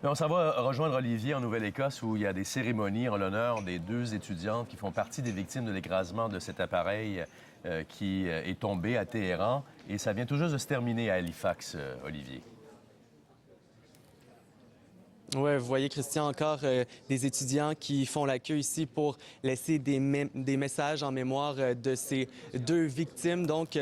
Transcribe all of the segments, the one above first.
Mais on s'en va rejoindre Olivier en Nouvelle-Écosse où il y a des cérémonies en l'honneur des deux étudiantes qui font partie des victimes de l'écrasement de cet appareil qui est tombé à Téhéran. Et ça vient tout juste de se terminer à Halifax, Olivier. Oui, vous voyez, Christian, encore des étudiants qui font la queue ici pour laisser des messages en mémoire de ces deux victimes. Donc,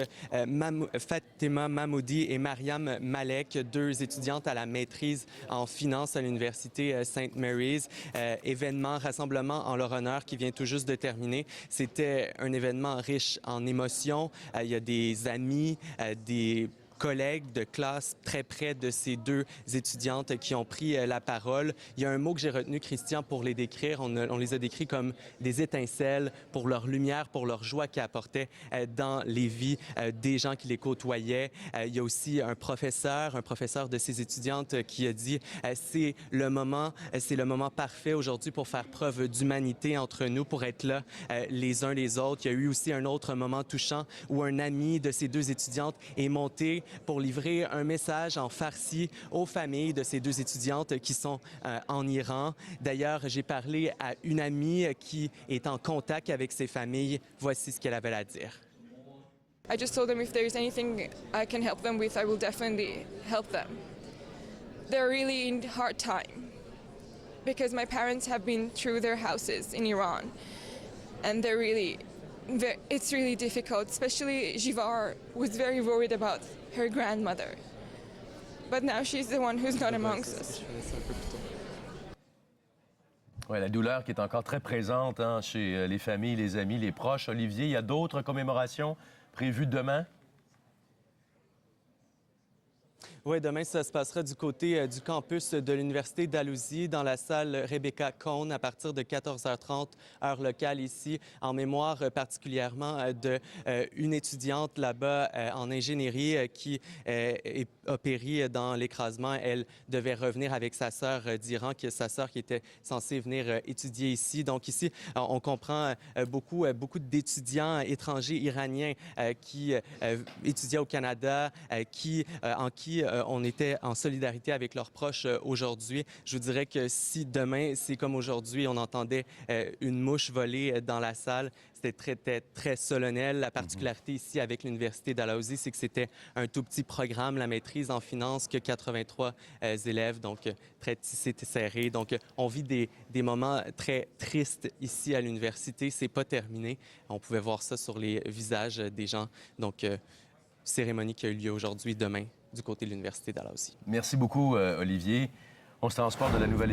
Fatima Mahmoudi et Mariam Malek, deux étudiantes à la maîtrise en finance à l'Université St. Mary's. Événement, rassemblement en leur honneur qui vient tout juste de terminer. C'était un événement riche en émotions. Il y a des amis, des collègues de classe très près de ces deux étudiantes qui ont pris la parole. Il y a un mot que j'ai retenu, Christian, pour les décrire. On les a décrits comme des étincelles pour leur lumière, pour leur joie qu'ils apportaient dans les vies des gens qui les côtoyaient. Il y a aussi un professeur de ces étudiantes qui a dit c'est le moment parfait aujourd'hui pour faire preuve d'humanité entre nous, pour être là les uns les autres. Il y a eu aussi un autre moment touchant où un ami de ces deux étudiantes est monté pour livrer un message en farsi aux familles de ces deux étudiantes qui sont en Iran. D'ailleurs, j'ai parlé à une amie qui est en contact avec ces familles. Voici ce qu'elle avait à dire. I just told them if there's anything I can help them with, I will definitely help them. They're really in hard time because my parents have been through their houses in Iran and it's really difficult, especially Jivar was very worried about her grandmother. But now she's the one who's not amongst us. Oui, la douleur qui est encore très présente chez les familles, les amis, les proches. Olivier, il y a d'autres commémorations prévues demain? Oui, demain, ça se passera du côté du campus de l'Université d'Alousie, dans la salle Rebecca Cohn, à partir de 14h30, heure locale ici, en mémoire particulièrement d'une étudiante là-bas en ingénierie qui a péri dans l'écrasement. Elle devait revenir avec sa sœur d'Iran, sa sœur qui était censée venir étudier ici. Donc ici, on comprend beaucoup d'étudiants étrangers iraniens qui étudiaient au Canada, en qui on était en solidarité avec leurs proches aujourd'hui. Je vous dirais que si demain, c'est comme aujourd'hui, on entendait une mouche voler dans la salle, c'était très solennel. La particularité ici avec l'Université d'Alousie, c'est que c'était un tout petit programme, la maîtrise en finance, que 83 élèves, donc très tissé, serré. Donc, on vit des moments très tristes ici à l'université. C'est pas terminé. On pouvait voir ça sur les visages des gens. Donc, cérémonie qui a eu lieu aujourd'hui, demain, du côté de l'Université d'Alousie. Merci beaucoup, Olivier. On se transporte de la Nouvelle-Écosse.